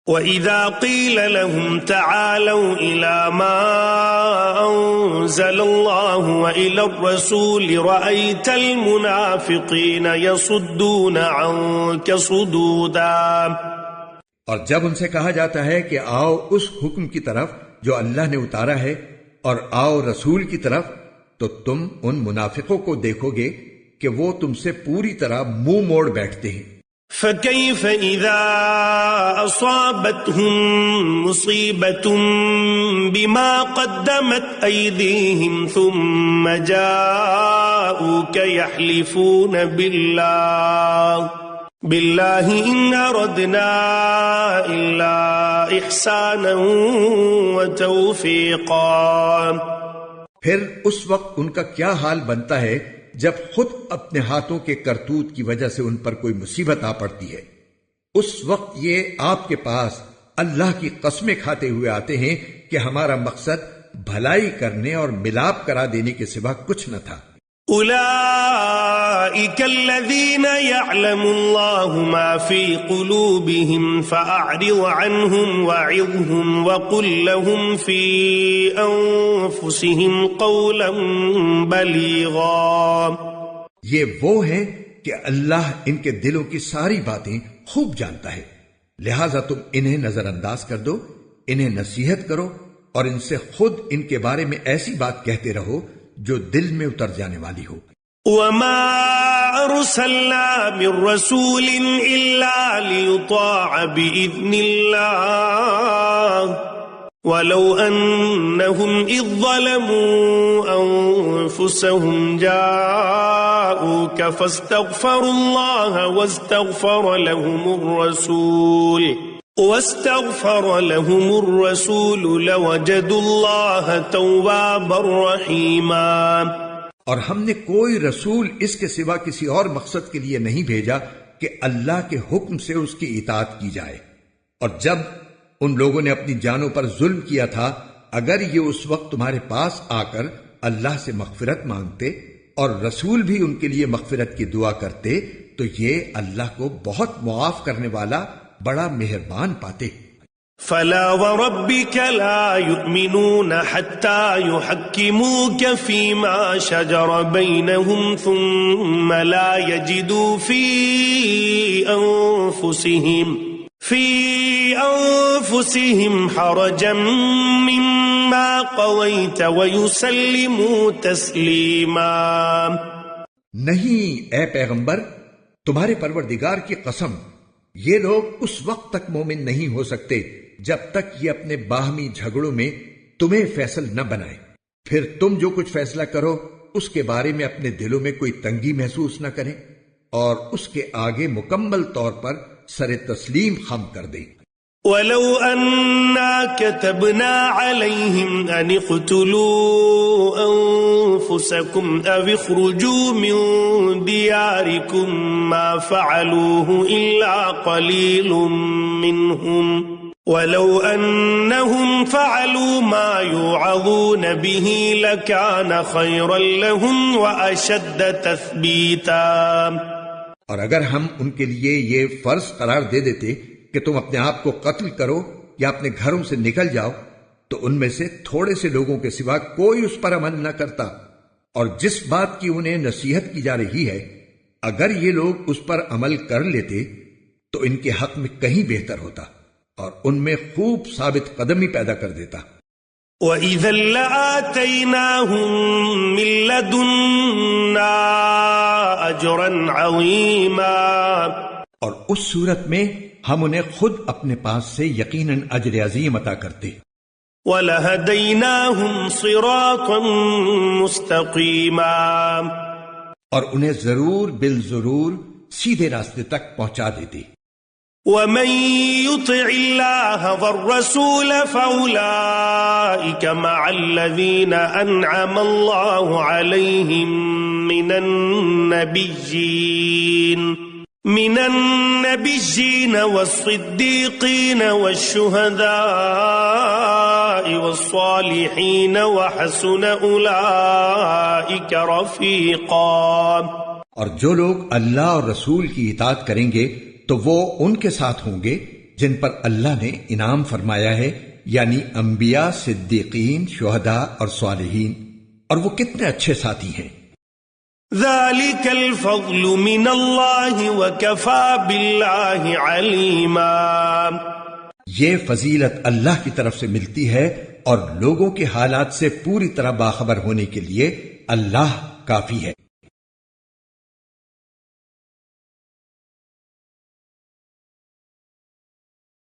وَإِذَا قِيلَ لَهُمْ تَعَالَوْا إِلَى مَا أَنزَلَ اللَّهُ وَإِلَى الرَّسُولِ رَأَيْتَ الْمُنَافِقِينَ يَصُدُّونَ عَنكَ صُدُودًا۔ اور جب ان سے کہا جاتا ہے کہ آؤ اس حکم کی طرف جو اللہ نے اتارا ہے اور آؤ رسول کی طرف، تو تم ان منافقوں کو دیکھو گے کہ وہ تم سے پوری طرح منہ موڑ بیٹھتے ہیں۔ فَكَيْفَ إِذَا أَصَابَتْهُم مُّصِيبَةٌ بِمَا قَدَّمَتْ أَيْدِيهِمْ ثُمَّ جَاءُوكَ يَحْلِفُونَ بِاللَّهِ إِنْ أَرَدْنَا إِلَّا إِحْسَانًا وَتَوْفِيقًا۔ پھر اس وقت ان کا کیا حال بنتا ہے جب خود اپنے ہاتھوں کے کرتوت کی وجہ سے ان پر کوئی مصیبت آ پڑتی ہے۔ اس وقت یہ آپ کے پاس اللہ کی قسمیں کھاتے ہوئے آتے ہیں کہ ہمارا مقصد بھلائی کرنے اور ملاپ کرا دینے کے سوا کچھ نہ تھا۔ أولئك الذين يعلم الله ما في قلوبهم فأعرض عنهم وعظهم وقل لهم في أنفسهم قولا بليغا۔ یہ وہ ہیں کہ اللہ ان کے دلوں کی ساری باتیں خوب جانتا ہے، لہذا تم انہیں نظر انداز کر دو، انہیں نصیحت کرو اور ان سے خود ان کے بارے میں ایسی بات کہتے رہو جو دل میں اتر جانے والی ہو۔ وَمَا أَرْسَلْنَا مِن رَّسُولٍ إِلَّا لِيُطَاعَ بِإِذْنِ اللَّهِ وَلَوْ أَنَّهُمْ إِذ ظَّلَمُوا أَنفُسَهُمْ جَاءُوكَ فَاسْتَغْفَرُوا اللَّهَ واستغفر لهم الرسول لوجدوا الله توابا رحيما۔ اور ہم نے کوئی رسول اس کے سوا کسی اور مقصد کے لیے نہیں بھیجا کہ اللہ کے حکم سے اس کی اطاعت کی جائے، اور جب ان لوگوں نے اپنی جانوں پر ظلم کیا تھا، اگر یہ اس وقت تمہارے پاس آ کر اللہ سے مغفرت مانگتے اور رسول بھی ان کے لیے مغفرت کی دعا کرتے تو یہ اللہ کو بہت معاف کرنے والا بڑا مہربان پاتے۔ فلا وربك لا يؤمنون حتى يحكموك فيما شجر بينهم ثم لا يجدوا في أنفسهم حرجا مما قضيت ويسلموا تسليما۔ نہیں اے پیغمبر، تمہارے پروردگار کی قسم، یہ لوگ اس وقت تک مومن نہیں ہو سکتے جب تک یہ اپنے باہمی جھگڑوں میں تمہیں فیصل نہ بنائے، پھر تم جو کچھ فیصلہ کرو اس کے بارے میں اپنے دلوں میں کوئی تنگی محسوس نہ کریں اور اس کے آگے مکمل طور پر سر تسلیم خم کر دیں۔ وَلَوْ أَنَّا كَتَبْنَا عَلَيْهِمْ أَنِ اقْتُلُوا أَنفُسَكُمْ أَوِ اخْرُجُوا مِن دِيَارِكُمْ مَا فَعَلُوهُ إِلَّا قَلِيلٌ مِّنْهُمْ وَلَوْ أَنَّهُمْ فَعَلُوا مَا يُوعَظُونَ بِهِ لَكَانَ خَيْرًا لَّهُمْ وَأَشَدَّ تَثْبِيتًا۔ اور اگر ہم ان کے لیے یہ فرض قرار دے دیتے کہ تم اپنے آپ کو قتل کرو یا اپنے گھروں سے نکل جاؤ، تو ان میں سے تھوڑے سے لوگوں کے سوا کوئی اس پر عمل نہ کرتا، اور جس بات کی انہیں نصیحت کی جا رہی ہے اگر یہ لوگ اس پر عمل کر لیتے تو ان کے حق میں کہیں بہتر ہوتا اور ان میں خوب ثابت قدمی پیدا کر دیتا۔ وَإِذًا لَّآتَيْنَاهُم مِّن لَّدُنَّا أَجْرًا عَظِيمًا۔ اور اس صورت میں ہم انہیں خود اپنے پاس سے یقیناً اجر عظیم عطا کرتے۔ وَلَهَدَيْنَاهُمْ صِرَاطًا مُّسْتَقِيمًا۔ اور انہیں ضرور بالضرور سیدھے راستے تک پہنچا دیتے۔ وَمَن يُطِعِ اللَّهَ وَالرَّسُولَ فَأُولَئِكَ مَعَ الَّذِينَ أَنْعَمَ اللَّهُ عَلَيْهِم مِّنَ النَّبِيِّينَ وَالصِّدِّيقِينَ وَالشُّهَدَاءِ وَالصَّالِحِينَ وَحَسُنَ أُولَئِكَ رَفِيقًا۔ اور جو لوگ اللہ اور رسول کی اطاعت کریں گے تو وہ ان کے ساتھ ہوں گے جن پر اللہ نے انعام فرمایا ہے، یعنی انبیاء، صدیقین، شہداء اور صالحین، اور وہ کتنے اچھے ساتھی ہیں۔ ذلك الفضل من اللہ وکفى باللہ علیما۔ یہ فضیلت اللہ کی طرف سے ملتی ہے اور لوگوں کے حالات سے پوری طرح باخبر ہونے کے لیے اللہ کافی ہے۔